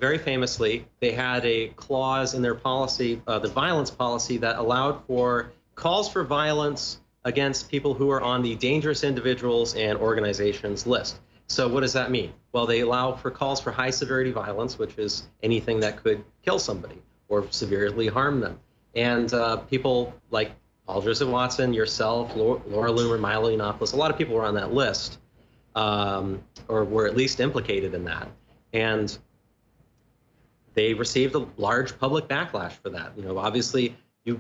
very famously, they had a clause in their policy, the violence policy, that allowed for calls for violence against people who are on the dangerous individuals and organizations list. So what does that mean? Well, they allow for calls for high severity violence, which is anything that could kill somebody or severely harm them. And people like Paul Joseph Watson, yourself, Laura Loomer, Milo Yiannopoulos, a lot of people were on that list, or were at least implicated in that. And they received a large public backlash for that. You know, obviously,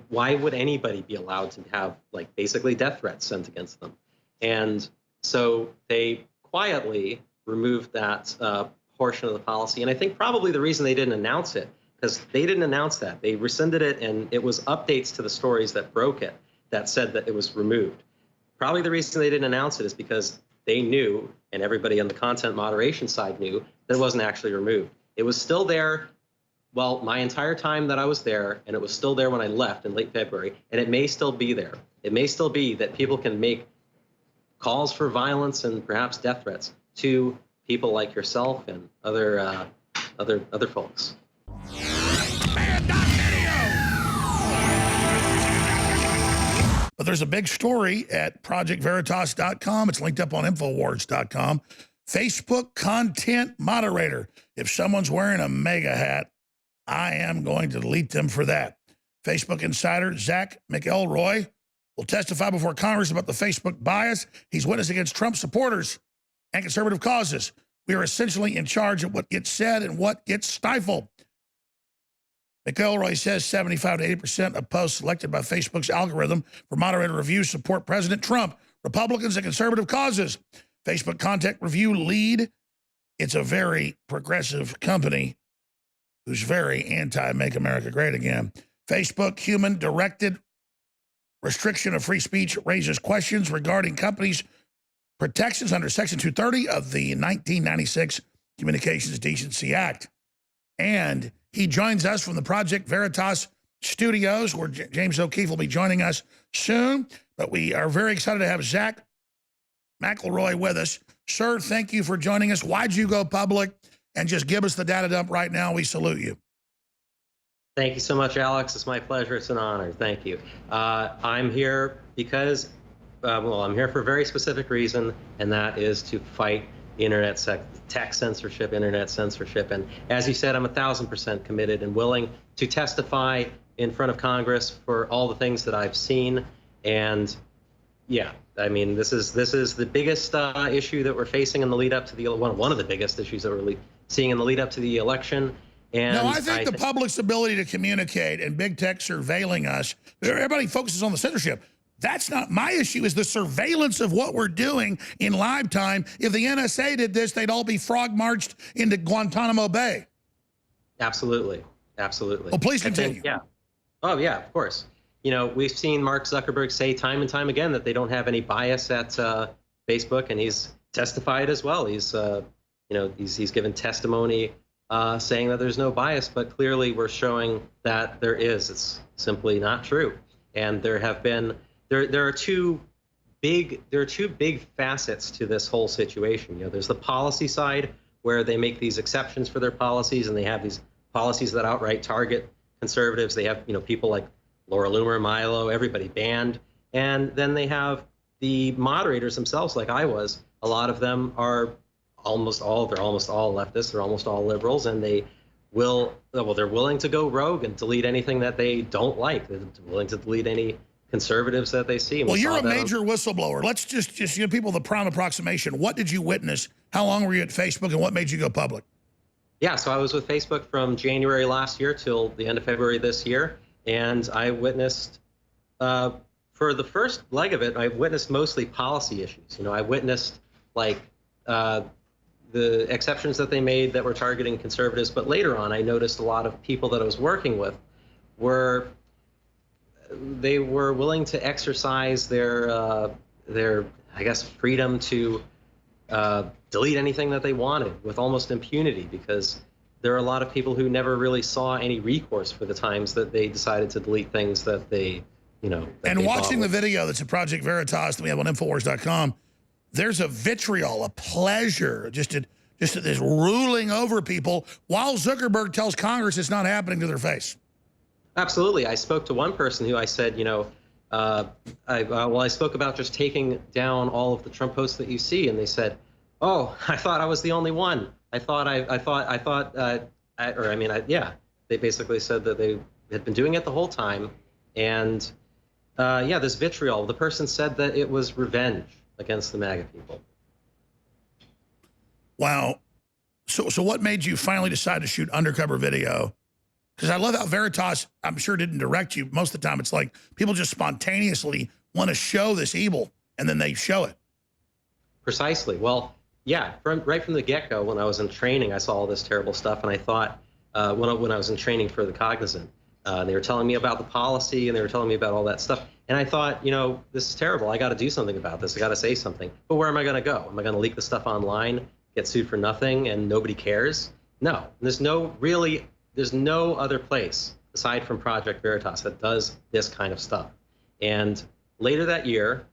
why would anybody be allowed to have, like, basically death threats sent against them? And so they quietly removed that portion of the policy. And I think probably the reason they didn't announce it, because they didn't announce that. They rescinded it, and it was updates to the stories that broke it that said that it was removed. Probably the reason they didn't announce it is because they knew, and everybody on the content moderation side knew, that it wasn't actually removed. It was still there, well, my entire time that I was there, and it was still there when I left in late February, and it may still be there. It may still be that people can make calls for violence and perhaps death threats to people like yourself and other folks. But there's a big story at projectveritas.com. It's linked up on Infowars.com. Facebook content moderator. If someone's wearing a MAGA hat, I am going to delete them for that. Facebook insider Zach McElroy will testify before Congress about the Facebook bias he's witnessed against Trump supporters and conservative causes. We are essentially in charge of what gets said and what gets stifled. McElroy says 75 to 80% of posts selected by Facebook's algorithm for moderator reviews support President Trump, Republicans, and conservative causes. Facebook content review lead, it's a very progressive company who's very anti-Make America Great Again. Facebook human-directed restriction of free speech raises questions regarding companies' protections under Section 230 of the 1996 Communications Decency Act. And he joins us from the Project Veritas studios, where James O'Keefe will be joining us soon. But we are very excited to have Zach McElroy with us. Sir, thank you for joining us. Why'd you go public? And just give us the data dump right now. We salute you. Thank you so much, Alex. It's my pleasure. It's an honor. Thank you. I'm here because, well, I'm here for a very specific reason, and that is to fight internet tech censorship, internet censorship. And as you said, I'm 1,000% committed and willing to testify in front of Congress for all the things that I've seen. And yeah, I mean, this is the biggest issue that we're facing in the lead up to the one of the biggest issues that we're seeing in the lead up to the election. And no, I think the public's ability to communicate and big tech surveilling us, everybody focuses on the censorship. That's not my issue, is the surveillance of what we're doing in live time. If the NSA did this, they'd all be frog marched into Guantanamo Bay. Absolutely. Absolutely. Well, please continue. Yeah. Oh, yeah, of course. You know, we've seen Mark Zuckerberg say time and time again that they don't have any bias at Facebook, and he's testified as well. He's, you know, he's given testimony saying that there's no bias, but clearly we're showing that there is. It's simply not true. And there have been there are two big facets to this whole situation. You know, there's the policy side, where they make these exceptions for their policies, and they have these policies that outright target conservatives. They have, you know, people like Laura Loomer, Milo, everybody banned. And then they have the moderators themselves, like I was. A lot of them are they're almost all leftists, they're almost all liberals, and they're willing to go rogue and delete anything that they don't like. They're willing to delete any conservatives that they see. Well, you're a major whistleblower. Let's just give people the prime approximation. What did you witness? How long were you at Facebook, and what made you go public? Yeah, so I was with Facebook from January last year till the end of February this year, and I witnessed, for the first leg of it, I witnessed mostly policy issues. You know, I witnessed, like, the exceptions that they made that were targeting conservatives, but later on I noticed a lot of people that I was working with were willing to exercise their I guess freedom to delete anything that they wanted with almost impunity, because there are a lot of people who never really saw any recourse for the times that they decided to delete things that they, you know. And watching the video that's at Project Veritas that we have on Infowars.com, there's a vitriol, a pleasure, just just this ruling over people while Zuckerberg tells Congress it's not happening to their face. Absolutely. I spoke to one person who I said, you know, I spoke about just taking down all of the Trump posts that you see, and they said, "Oh, I thought I was the only one. Yeah." They basically said that they had been doing it the whole time, and yeah, this vitriol. The person said that it was revenge against the MAGA people. Wow. So what made you finally decide to shoot undercover video? Because I love how Veritas, I'm sure, didn't direct you. Most of the time, it's like people just spontaneously want to show this evil, and then they show it. Precisely. Well, yeah, right from the get-go, when I was in training, I saw all this terrible stuff, and I thought, when I was in training for the Cognizant, they were telling me about the policy, and they were telling me about all that stuff, and I thought, you know, this is terrible. I got to do something about this. I got to say something. But where am I going to go? Am I going to leak the stuff online, get sued for nothing, and nobody cares? No. There's no other place aside from Project Veritas that does this kind of stuff. And later that year,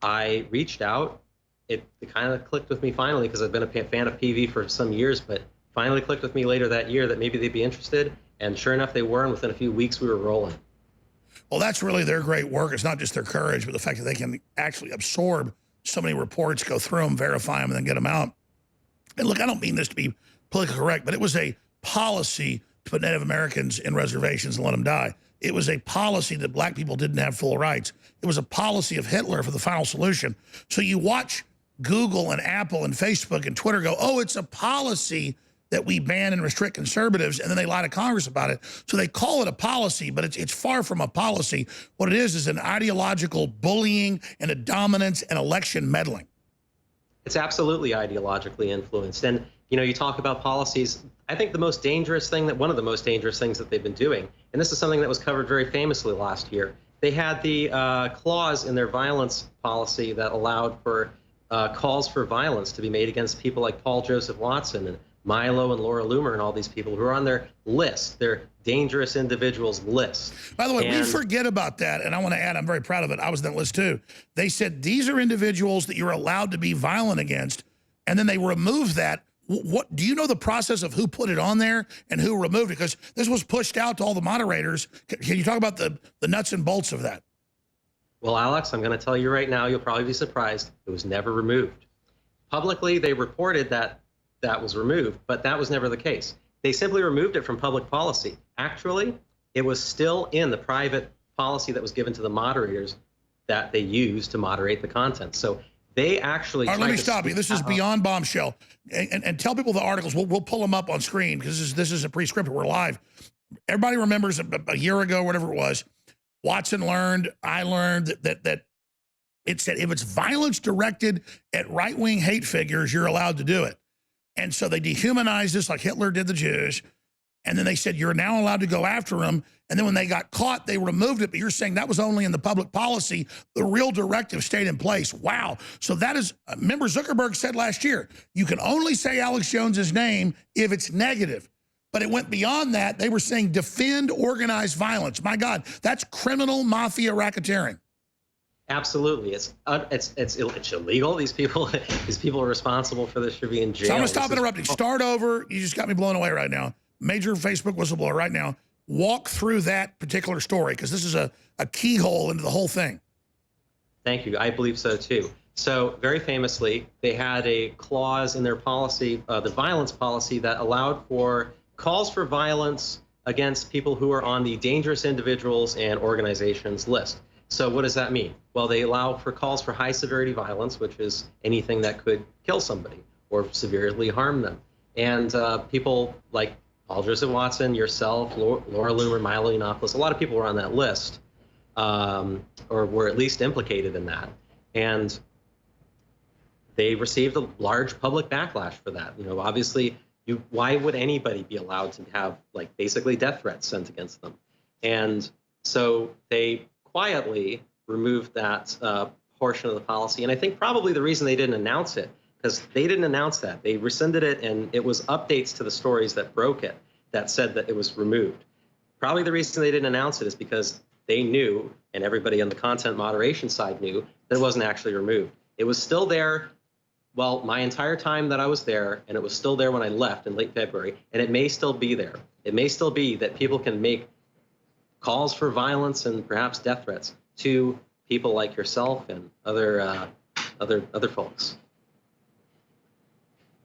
I reached out. It kind of clicked with me finally, because I've been a fan of PV for some years, but finally clicked with me later that year that maybe they'd be interested. And sure enough, they were. And within a few weeks, we were rolling. Well, that's really their great work. It's not just their courage, but the fact that they can actually absorb so many reports, go through them, verify them, and then get them out. And look, I don't mean this to be politically correct, but it was a policy to put Native Americans in reservations and let them die. It was a policy that black people didn't have full rights. It was a policy of Hitler for the final solution. So you watch Google and Apple and Facebook and Twitter go, oh, it's a policy that we ban and restrict conservatives, and then they lie to Congress about it. So they call it a policy, but it's far from a policy. What it is an ideological bullying and a dominance and election meddling. It's absolutely ideologically influenced. And, you know, you talk about policies. I think one of the most dangerous things that they've been doing, and this is something that was covered very famously last year, they had the clause in their violence policy that allowed for calls for violence to be made against people like Paul Joseph Watson and Milo and Laura Loomer and all these people who are on their list, their dangerous individuals list. By the way, we forget about that, and I want to add, I'm very proud of it. I was on that list too. They said these are individuals that you're allowed to be violent against, and then they removed that. What do you know the process of who put it on there and who removed it? Because this was pushed out to all the moderators. Can you talk about the nuts and bolts of that? Well, Alex, I'm going to tell you right now, you'll probably be surprised. It was never removed. Publicly, they reported that was removed, but that was never the case. They simply removed it from public policy. Actually, it was still in the private policy that was given to the moderators that they used to moderate the content. So they actually. All right, let me stop you. This is Beyond Bombshell, and tell people the articles. We'll pull them up on screen because this is a pre-scripted. We're live. Everybody remembers a year ago, whatever it was. Watson learned. I learned that it said if it's violence directed at right-wing hate figures, you're allowed to do it. And so they dehumanized us like Hitler did the Jews. And then they said, you're now allowed to go after them. And then when they got caught, they removed it. But you're saying that was only in the public policy. The real directive stayed in place. Wow. So that is, remember Zuckerberg said last year, you can only say Alex Jones's name if it's negative. But it went beyond that. They were saying defend organized violence. My God, that's criminal mafia racketeering. Absolutely, it's illegal. These people are responsible for this. Should be in jail. So I'm gonna stop interrupting. Start over. You just got me blown away right now. Major Facebook whistleblower right now. Walk through that particular story because this is a keyhole into the whole thing. Thank you. I believe so too. So very famously, they had a clause in their policy, the violence policy, that allowed for calls for violence against people who are on the dangerous individuals and organizations list. So what does that mean? Well, they allow for calls for high severity violence, which is anything that could kill somebody or severely harm them. And people like Paul Joseph Watson, yourself, Laura Loomer, Milo Yiannopoulos, a lot of people were on that list or were at least implicated in that. And they received a large public backlash for that. You know, obviously, why would anybody be allowed to have like basically death threats sent against them? And so they quietly removed that portion of the policy. And I think probably the reason they didn't announce it, because they didn't announce that. They rescinded it, and it was updates to the stories that broke it that said that it was removed. Probably the reason they didn't announce it is because they knew, and everybody on the content moderation side knew, that it wasn't actually removed. It was still there Well, my entire time that I was there, and it was still there when I left in late February, and it may still be there. It may still be that people can make calls for violence and perhaps death threats to people like yourself and other folks.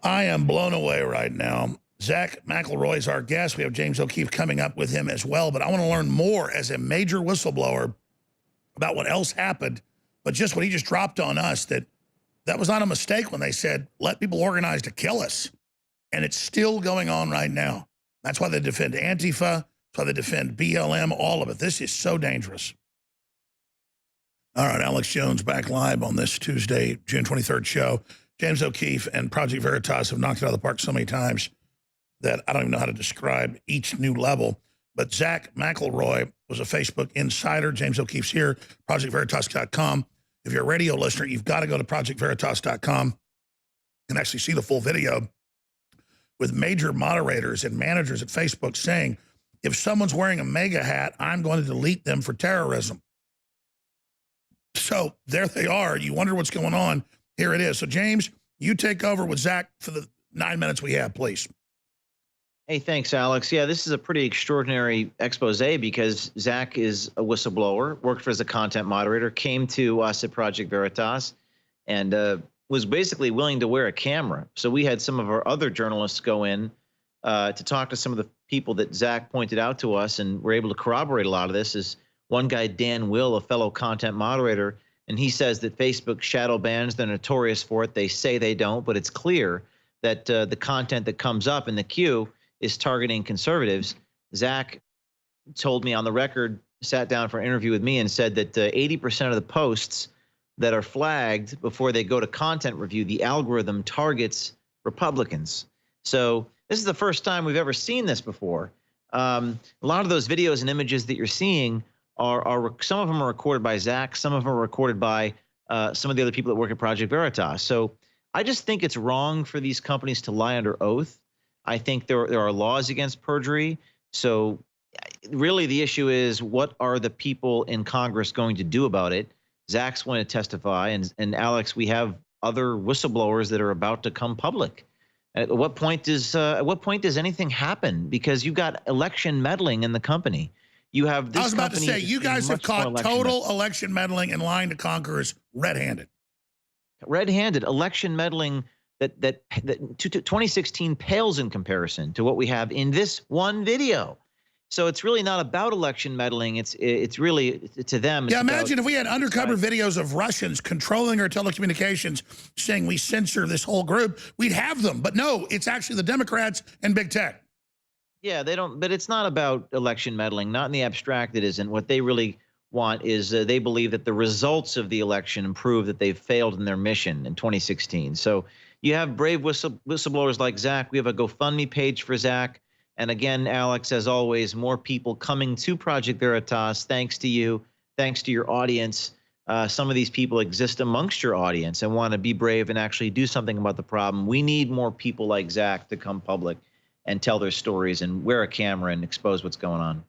I am blown away right now. Zach McElroy is our guest. We have James O'Keefe coming up with him as well. But I want to learn more as a major whistleblower about what else happened. But just what he just dropped on us, that was not a mistake when they said, let people organize to kill us. And it's still going on right now. That's why they defend Antifa. That's why they defend BLM, all of it. This is so dangerous. All right, Alex Jones back live on this Tuesday, June 23rd show. James O'Keefe and Project Veritas have knocked it out of the park so many times that I don't even know how to describe each new level. But Zach McElroy was a Facebook insider. James O'Keefe's here, ProjectVeritas.com. If you're a radio listener, you've got to go to ProjectVeritas.com. You can actually see the full video with major moderators and managers at Facebook saying, if someone's wearing a MAGA hat, I'm going to delete them for terrorism. So there they are. You wonder what's going on. Here it is. So, James, you take over with Zach for the 9 minutes we have, please. Hey, thanks, Alex. Yeah, this is a pretty extraordinary expose because Zach is a whistleblower, worked for as a content moderator, came to us at Project Veritas, and was basically willing to wear a camera. So we had some of our other journalists go in to talk to some of the people that Zach pointed out to us, and we're able to corroborate a lot of this. Is one guy, Dan Will, a fellow content moderator, and he says that Facebook shadow bans, they're notorious for it. They say they don't, but it's clear that the content that comes up in the queue is targeting conservatives. Zach told me on the record, sat down for an interview with me and said that 80% of the posts that are flagged before they go to content review, the algorithm targets Republicans. So this is the first time we've ever seen this before. A lot of those videos and images that you're seeing are some of them are recorded by Zach, some of them are recorded by some of the other people that work at Project Veritas. So I just think it's wrong for these companies to lie under oath. I think there are laws against perjury. So really the issue is, what are the people in Congress going to do about it? Zach's going to testify, and Alex, we have other whistleblowers that are about to come public. At what point does anything happen? Because you've got election meddling in the company. You have this. I was about to say, you guys have caught total election meddling and lying to Congress red-handed. Red-handed election meddling that 2016 pales in comparison to what we have in this one video. So it's really not about election meddling. It's really to them. Yeah, imagine if we had undercover videos of Russians controlling our telecommunications, saying we censor this whole group. We'd have them, but no, it's actually the Democrats and big tech. Yeah, they don't. But it's not about election meddling. Not in the abstract. It isn't. What they really want is they believe that the results of the election prove that they've failed in their mission in 2016. So you have brave whistleblowers like Zach. We have a GoFundMe page for Zach. And again, Alex, as always, more people coming to Project Veritas. Thanks to you. Thanks to your audience. Some of these people exist amongst your audience and want to be brave and actually do something about the problem. We need more people like Zach to come public and tell their stories and wear a camera and expose what's going on.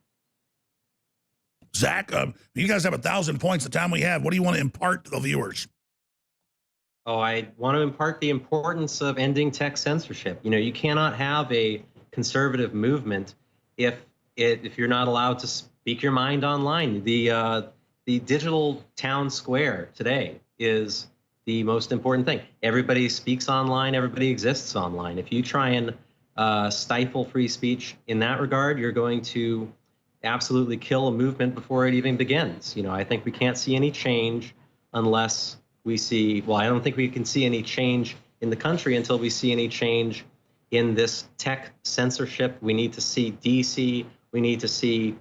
Zach, you guys have 1,000 points the time we have. What do you want to impart to the viewers? Oh, I want to impart the importance of ending tech censorship. You know, you cannot have a conservative movement if you're not allowed to speak your mind online. The digital town square today is the most important thing. Everybody speaks online. Everybody exists online. If you try and stifle free speech in that regard, you're going to absolutely kill a movement before it even begins. You know, I think we can't see any change unless we see, well, I don't think we can see any change in the country until we see any change in this tech censorship. We need to see DC, we need to see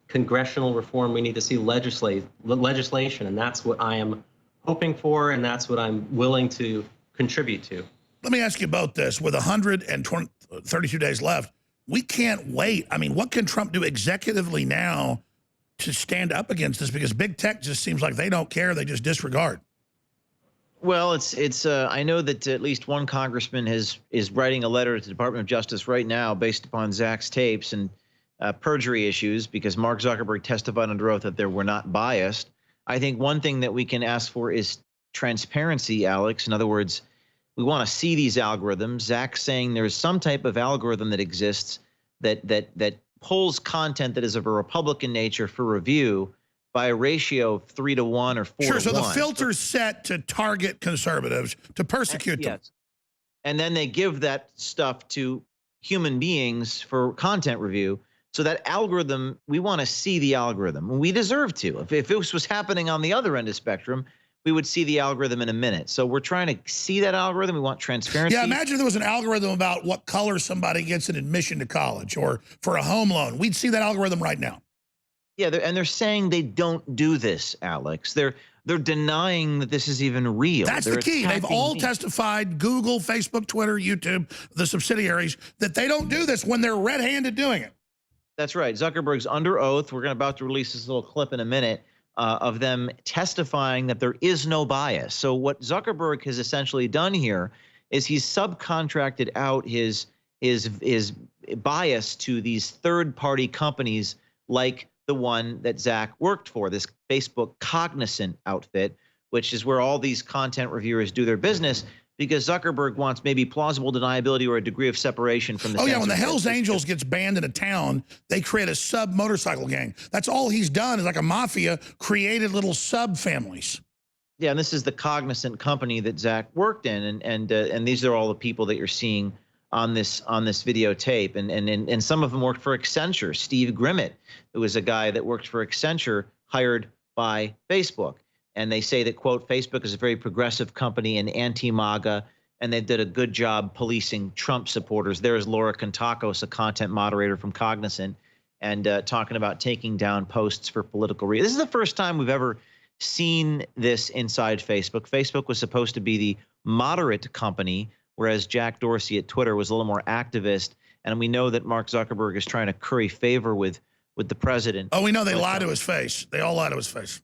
congressional reform, we need to see legislation, and that's what I am hoping for, and that's what I'm willing to contribute to. Let me ask you about this. With 132 days left, we can't wait. I mean, what can Trump do executively now to stand up against this? Because big tech just seems like they don't care. They just disregard. Well, it's I know that at least one congressman is writing a letter to the Department of Justice right now based upon Zach's tapes and perjury issues, because Mark Zuckerberg testified under oath that they were not biased. I think one thing that we can ask for is transparency, Alex. In other words, We want to see these algorithms. Zach's saying there's some type of algorithm that exists that pulls content that is of a Republican nature for review by a ratio of 3 to 1 or 4 Sure, to so 1. the filter's set to target conservatives, to persecute them. Yes. And then they give that stuff to human beings for content review. So that algorithm, we want to see the algorithm. We deserve to. If this was happening on the other end of the spectrum, we would see the algorithm in a minute. So we're trying to see that algorithm. We want transparency. Yeah, imagine if there was an algorithm about what color somebody gets an admission to college or for a home loan. We'd see that algorithm right now. Yeah, and they're saying they don't do this, Alex. They're denying that this is even real. That's the key. They've all testified, Google, Facebook, Twitter, YouTube, the subsidiaries, that they don't do this when they're red-handed doing it. That's right. Zuckerberg's under oath. We're about to release this little clip in a minute of them testifying that there is no bias. So what Zuckerberg has essentially done here is he's subcontracted out his bias to these third-party companies like the one that Zach worked for, this Facebook Cognizant outfit, which is where all these content reviewers do their business, because Zuckerberg wants maybe plausible deniability or a degree of separation from the yeah, when the Hells Angels gets banned in a town, they create a sub-motorcycle gang. That's all he's done, is like a mafia, created little sub-families. Yeah, and this is the Cognizant company that Zach worked in, and these are all the people that you're seeing on this videotape, and some of them worked for Accenture. Steve Grimmett, who was a guy that worked for Accenture, hired by Facebook. And they say that, quote, Facebook is a very progressive company and anti-MAGA, and they did a good job policing Trump supporters. There is Laura Contakos, a content moderator from Cognizant, and talking about taking down posts for political reasons. This is the first time we've ever seen this inside Facebook. Facebook was supposed to be the moderate company, whereas Jack Dorsey at Twitter was a little more activist. And we know that Mark Zuckerberg is trying to curry favor with the president. Oh, we know they lie to his face. They all lie to his face.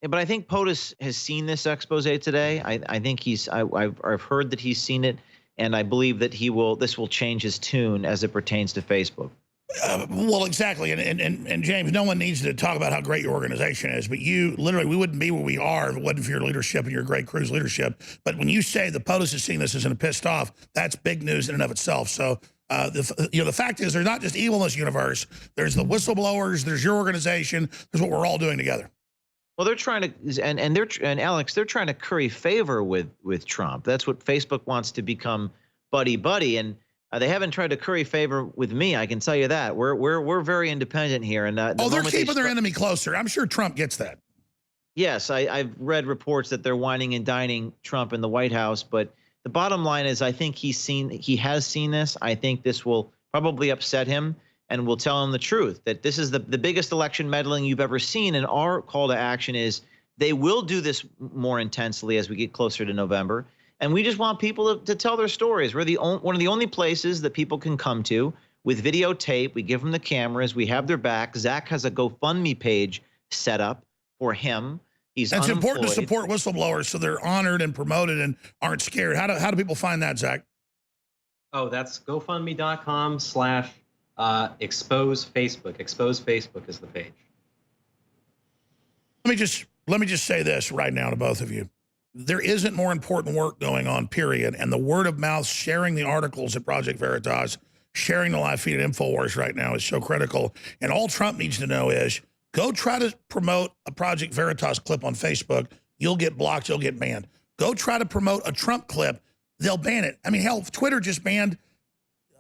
Yeah, but I think POTUS has seen this expose today. I think I've heard that he's seen it, and I believe that this will change his tune as it pertains to Facebook. Well, exactly. And James, no one needs to talk about how great your organization is, but you literally, we wouldn't be where we are if it wasn't for your leadership and your great crew's leadership. But when you say the POTUS is seeing this as pissed off, that's big news in and of itself. So, the fact is, there's not just evil in this universe. There's the whistleblowers. There's your organization. There's what we're all doing together. Well, they're trying to, and Alex, they're trying to curry favor with Trump. That's what Facebook wants, to become buddy, and they haven't tried to curry favor with me. I can tell you that. We're very independent here, and they're keeping their enemy closer. I'm sure Trump gets that. Yes, I've read reports that they're whining and dining Trump in the White House, but the bottom line is, I think he has seen this. I think this will probably upset him, and we'll tell him the truth, that this is the biggest election meddling you've ever seen. And our call to action is they will do this more intensely as we get closer to November. And we just want people to tell their stories. We're one of the only places that people can come to with videotape. We give them the cameras. We have their back. Zach has a GoFundMe page set up for him. He's It's unemployed. important to support whistleblowers so they're honored and promoted and aren't scared. How do people find that, Zach? Oh, that's GoFundMe.com/expose Facebook. Expose Facebook is the page. Let me just say this right now to both of you. There isn't more important work going on, period. And the word of mouth, sharing the articles at Project Veritas, sharing the live feed at InfoWars right now is so critical. And all Trump needs to know is go try to promote a Project Veritas clip on Facebook. You'll get blocked. You'll get banned. Go try to promote a Trump clip. They'll ban it. I mean, hell, Twitter just banned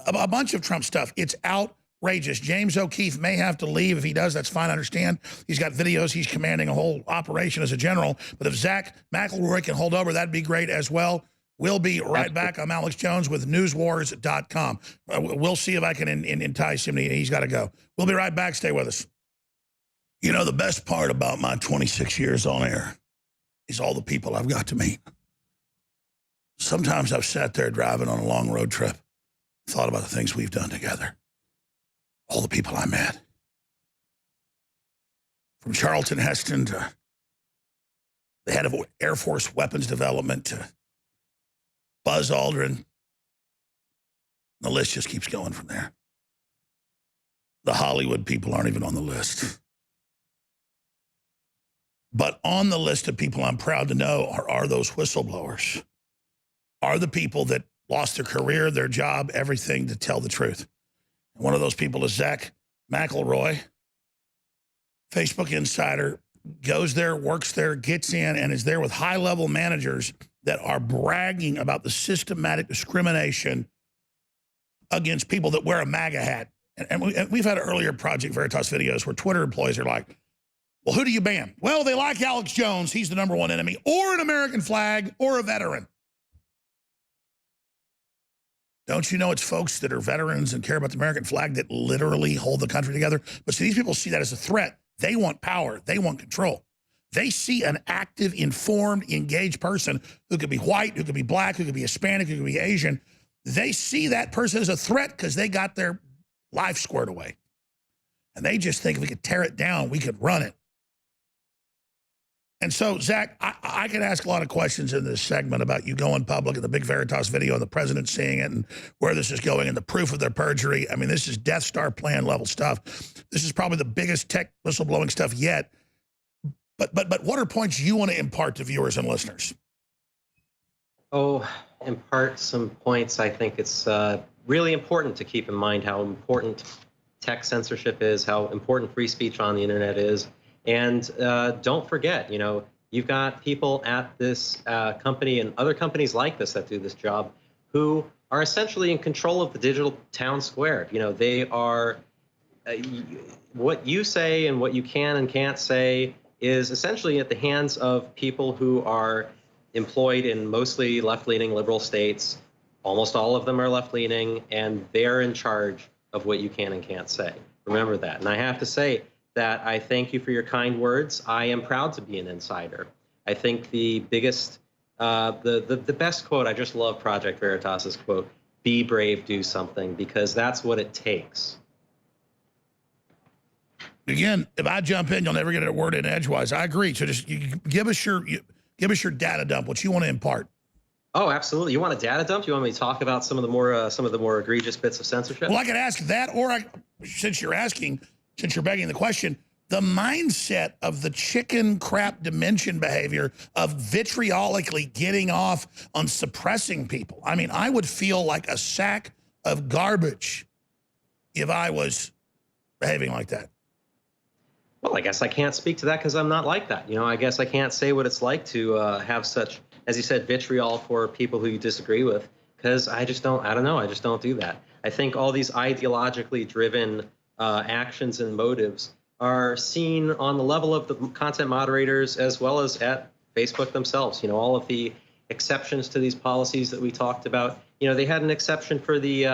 a bunch of Trump stuff. It's outrageous. James O'Keefe may have to leave. If he does, that's fine. I understand. He's got videos. He's commanding a whole operation as a general. But if Zach McElroy can hold over, that'd be great as well. We'll be right back. I'm Alex Jones with newswars.com. We'll see if I can entice him. He's got to go. We'll be right back. Stay with us. You know, the best part about my 26 years on air is all the people I've got to meet. Sometimes I've sat there driving on a long road trip, thought about the things we've done together. All the people I met. From Charlton Heston to the head of Air Force weapons development to Buzz Aldrin. The list just keeps going from there. The Hollywood people aren't even on the list. But on the list of people I'm proud to know are those whistleblowers. are the people that lost their career, their job, everything to tell the truth. And one of those people is Zach McElroy, Facebook insider, goes there, works there, gets in, and is there with high-level managers that are bragging about the systematic discrimination against people that wear a MAGA hat. And we've had earlier Project Veritas videos where Twitter employees are like, well, who do you ban? Well, they like Alex Jones. He's the #1 enemy, or an American flag, or a veteran. Don't you know it's folks that are veterans and care about the American flag that literally hold the country together? But see, these people see that as a threat. They want power. They want control. They see an active, informed, engaged person who could be white, who could be black, who could be Hispanic, who could be Asian. They see that person as a threat because they got their life squared away. And they just think if we could tear it down, we could run it. And so, Zach, I could ask a lot of questions in this segment about you going public and the big Veritas video and the president seeing it and where this is going and the proof of their perjury. I mean, this is Death Star plan level stuff. This is probably the biggest tech whistleblowing stuff yet. But what are points you want to impart to viewers and listeners? Oh, impart some points. I think it's really important to keep in mind how important tech censorship is, how important free speech on the internet is. And don't forget, you've got people at this company and other companies like this that do this job who are essentially in control of the digital town square. They are, what you say and what you can and can't say is essentially at the hands of people who are employed in mostly left-leaning liberal states. Almost all of them are left-leaning, and they're in charge of what you can and can't say. Remember that. And I have to say that I thank you for your kind words. I am proud to be an insider. I think the biggest, the best quote, I just love Project Veritas's quote, "Be brave, do something," because that's what it takes. Again, if I jump in, you'll never get a word in edgewise. I agree. So just give us your data dump, what you want to impart. Oh, absolutely. You want a data dump? You want me to talk about some of the more egregious bits of censorship? Well, I could ask that, or since you're begging the question, the mindset of the chicken crap dimension behavior of vitriolically getting off on suppressing people. I mean, I would feel like a sack of garbage if I was behaving like that. Well, I guess I can't speak to that because I'm not like that. I guess I can't say what it's like to have such, as you said, vitriol for people who you disagree with, because I don't know. I just don't do that. I think all these ideologically driven actions and motives are seen on the level of the content moderators as well as at Facebook themselves. All of the exceptions to these policies that we talked about. They had an exception for the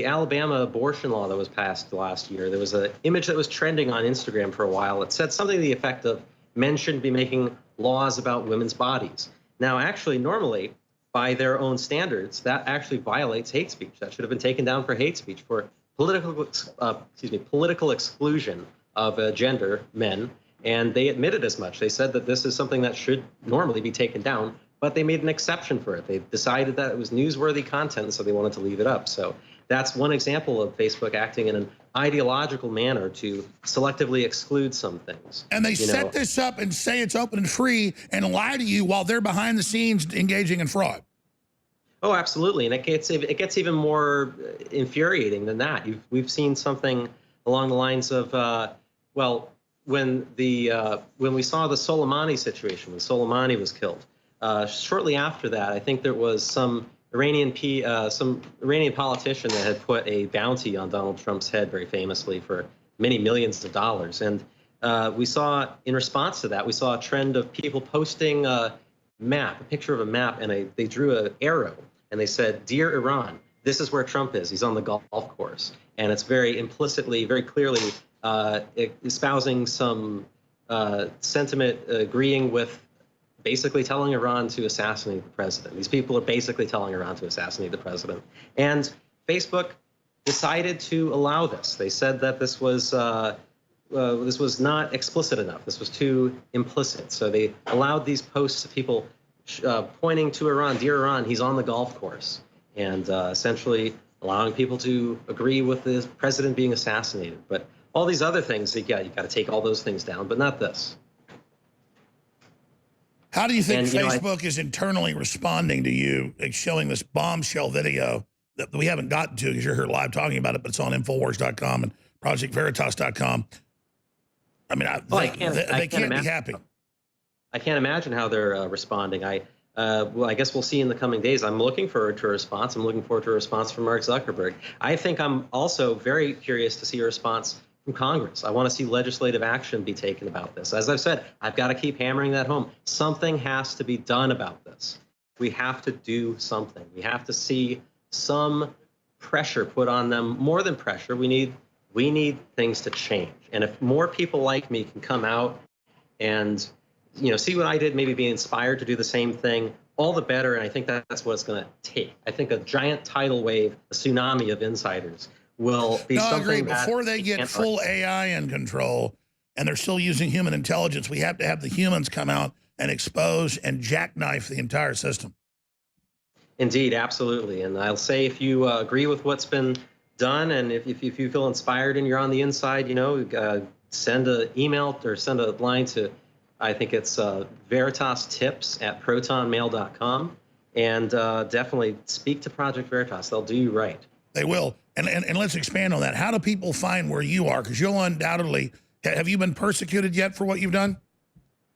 Alabama abortion law that was passed last year. There was an image that was trending on Instagram for a while. It said something to the effect of, men shouldn't be making laws about women's bodies. Now, actually, normally, by their own standards, that actually violates hate speech. That should have been taken down for hate speech, for political exclusion of gender, men. And they admitted as much. They said that this is something that should normally be taken down, but they made an exception for it. They decided that it was newsworthy content, so they wanted to leave it up. So that's one example of Facebook acting in an ideological manner to selectively exclude some things. And they set this up and say it's open and free and lie to you while they're behind the scenes engaging in fraud. Oh, absolutely. And it gets even more infuriating than that. We've seen something along the lines of, when we saw the Soleimani situation, when Soleimani was killed, shortly after that, I think there was some Iranian politician that had put a bounty on Donald Trump's head very famously for many millions of dollars. And we saw, in response to that, we saw a trend of people posting a picture of a map, and they drew an arrow, and they said, "Dear Iran, this is where Trump is. He's on the golf course." And it's very implicitly, very clearly espousing some sentiment agreeing with basically telling Iran to assassinate the president. These people are basically telling Iran to assassinate the president. And Facebook decided to allow this. They said that this was not explicit enough. This was too implicit. So they allowed these posts of people pointing to Iran, "Dear Iran, he's on the golf course," and essentially allowing people to agree with the president being assassinated. But all these other things, you got to take all those things down, but not this. How do you think And, you know, Facebook is internally responding to you, like showing this bombshell video that we haven't gotten to because you're here live talking about it, but it's on Infowars.com and ProjectVeritas.com. I mean, they can't be happy. I can't imagine how they're responding. Well, I guess we'll see in the coming days. I'm looking forward to a response. I'm looking forward to a response from Mark Zuckerberg. I think I'm also very curious to see a response from Congress. I want to see legislative action be taken about this. As I've said, I've got to keep hammering that home. Something has to be done about this. We have to do something. We have to see some pressure put on them. More than pressure, we need things to change. And if more people like me can come out and, you know, see what I did, maybe be inspired to do the same thing, all the better. And I think that's what it's going to take. I think a giant tidal wave, a tsunami of insiders will be something. I agree. Before they get full AI in control and they're still using human intelligence, we have to have the humans come out and expose and jackknife the entire system. Indeed, absolutely. And I'll say, if you agree with what's been done, and if you feel inspired and you're on the inside, you know, send an email or send a line to, I think it's VeritasTips@protonmail.com, and definitely speak to Project Veritas. They'll do you right. They will. And let's expand on that. How do people find where you are? Because you'll undoubtedly, have you been persecuted yet for what you've done?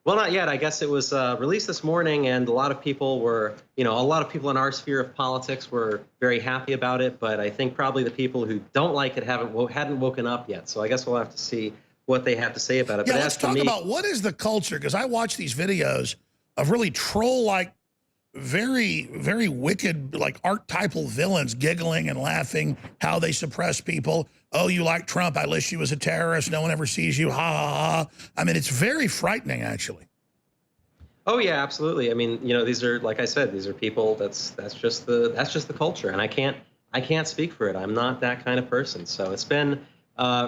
Well, not yet. I guess it was released this morning, and a lot of people were, you know, a lot of people in our sphere of politics were very happy about it. But I think probably the people who don't like it hadn't woken up yet. So I guess we'll have to see what they have to say about it. Yeah, but let's talk about what is the culture, because I watch these videos of really troll-like, very, very wicked, like archetypal villains giggling and laughing, how they suppress people. Oh, you like Trump, I list you as a terrorist, no one ever sees you, ha, ha, ha. I mean, it's very frightening, actually. Oh, yeah, absolutely. I mean, you know, these are, like I said, these are people, that's just the culture. And I can't speak for it. I'm not that kind of person. So it's been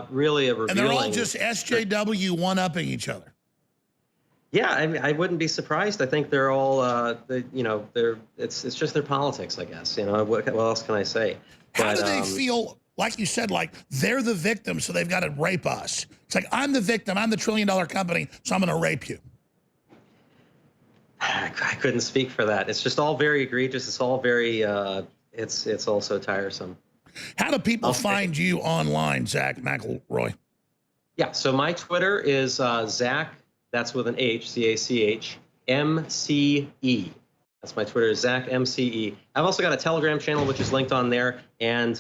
really a revealing. And they're all just SJW one-upping each other. Yeah, I wouldn't be surprised. I think they're all, you know, it's just their politics, I guess. You know, what else can I say? How do they feel, like you said, like they're the victim, so they've got to rape us? It's like, I'm the victim, I'm the trillion-dollar company, so I'm going to rape you. I couldn't speak for that. It's just all very egregious. It's all very, it's also tiresome. How do people find you online, Zach McElroy? Yeah, so my Twitter is Zach. That's with an H, C-A-C-H, M-C-E. That's my Twitter, Zach M-C-E. I've also got a Telegram channel, which is linked on there. And,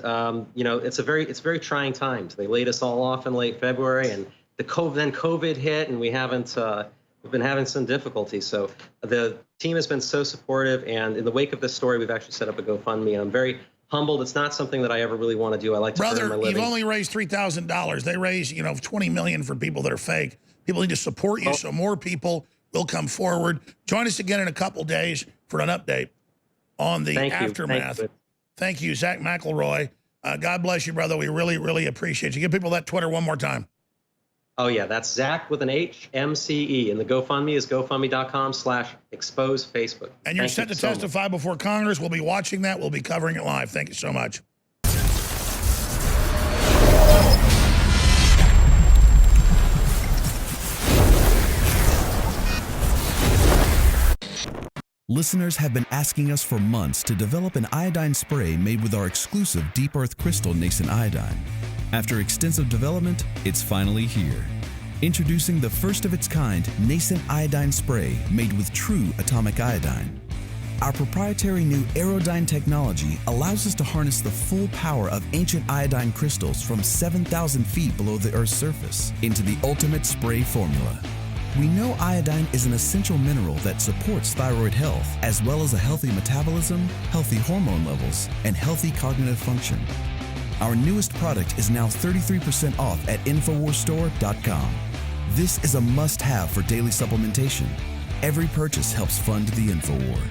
you know, it's very trying times. They laid us all off in late February, and then COVID hit, and we've been having some difficulties. So the team has been so supportive. And in the wake of this story, we've actually set up a GoFundMe. And I'm very humbled. It's not something that I ever really want to do. I like to earn my living. Brother, you've only raised $3,000. They raise, you know, $20 million for people that are fake. People need to support you so more people will come forward. Join us again in a couple days for an update on the aftermath. Thank you, Zach McElroy. God bless you, brother. We really, really appreciate you. Give people that Twitter one more time. Oh, yeah, that's Zach with an H, M-C-E. And the GoFundMe is GoFundMe.com/exposefacebook. And you're set to testify before Congress. We'll be watching that. We'll be covering it live. Thank you so much. Listeners have been asking us for months to develop an iodine spray made with our exclusive deep earth crystal nascent iodine. After extensive development, it's finally here. Introducing the first of its kind nascent iodine spray made with true atomic iodine. Our proprietary new Aerodyne technology allows us to harness the full power of ancient iodine crystals from 7,000 feet below the Earth's surface into the ultimate spray formula. We know iodine is an essential mineral that supports thyroid health, as well as a healthy metabolism, healthy hormone levels, and healthy cognitive function. Our newest product is now 33% off at InfoWarsStore.com. This is a must-have for daily supplementation. Every purchase helps fund the InfoWar.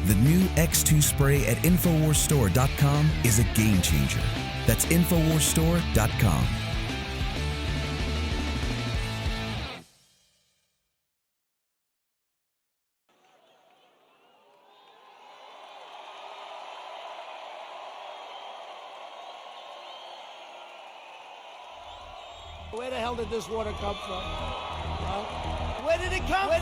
The new X2 spray at InfoWarsStore.com is a game changer. That's InfoWarsStore.com. Where the hell did this water come from? Huh? Where did it come from?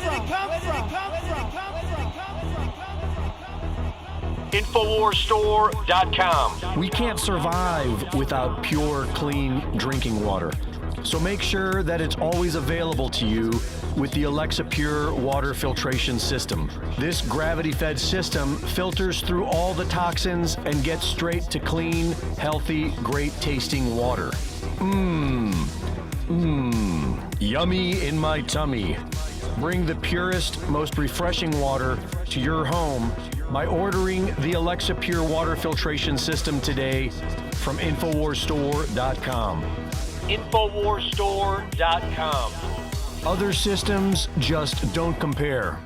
InfoWarsStore.com. We can't survive without pure, clean drinking water. So make sure that it's always available to you with the Alexa Pure water filtration system. This gravity-fed system filters through all the toxins and gets straight to clean, healthy, great-tasting water. Yummy in my tummy. Bring the purest, most refreshing water to your home by ordering the Alexa Pure water filtration system today from InfoWarsStore.com. InfoWarsStore.com. Other systems just don't compare.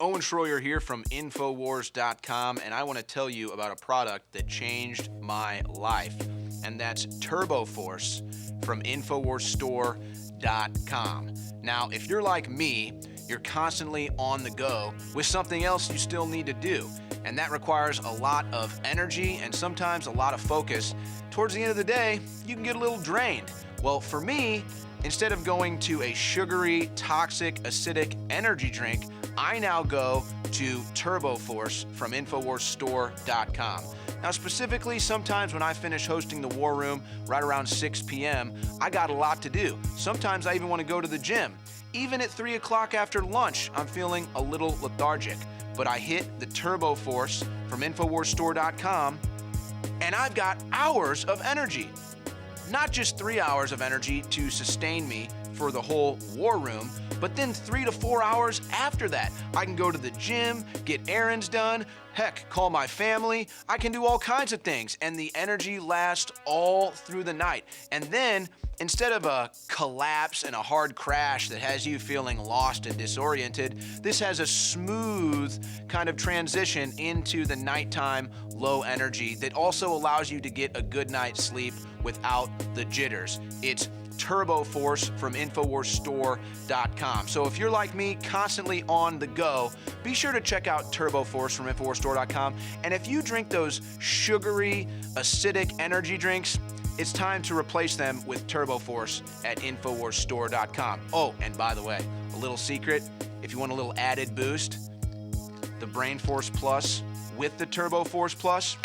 Owen Schroyer here from Infowars.com, and I want to tell you about a product that changed my life, and that's TurboForce from InfoWarsStore.com. Now, if you're like me, you're constantly on the go with something else you still need to do, and that requires a lot of energy and sometimes a lot of focus. Towards the end of the day, you can get a little drained. Well, for me, instead of going to a sugary, toxic, acidic energy drink, I now go to TurboForce from InfoWarsStore.com. Now, specifically, sometimes when I finish hosting the War Room right around 6 p.m., I got a lot to do. Sometimes I even want to go to the gym. Even at 3 o'clock after lunch, I'm feeling a little lethargic. But I hit the TurboForce from InfoWarsStore.com, and I've got hours of energy. Not just 3 hours of energy to sustain me for the whole War Room, but then 3 to 4 hours after that. I can go to the gym, get errands done, heck, call my family. I can do all kinds of things, and the energy lasts all through the night. And then, instead of a collapse and a hard crash that has you feeling lost and disoriented, this has a smooth kind of transition into the nighttime low energy that also allows you to get a good night's sleep without the jitters. It's TurboForce from InfoWarsStore.com. So if you're like me, constantly on the go, be sure to check out TurboForce from InfoWarsStore.com. And if you drink those sugary, acidic energy drinks, it's time to replace them with TurboForce at InfoWarsStore.com. Oh, and by the way, a little secret, if you want a little added boost, the Brain Force Plus with the TurboForce Plus,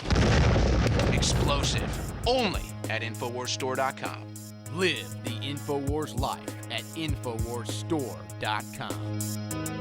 explosive, only at InfoWarsStore.com. Live the InfoWars life at InfoWarsStore.com.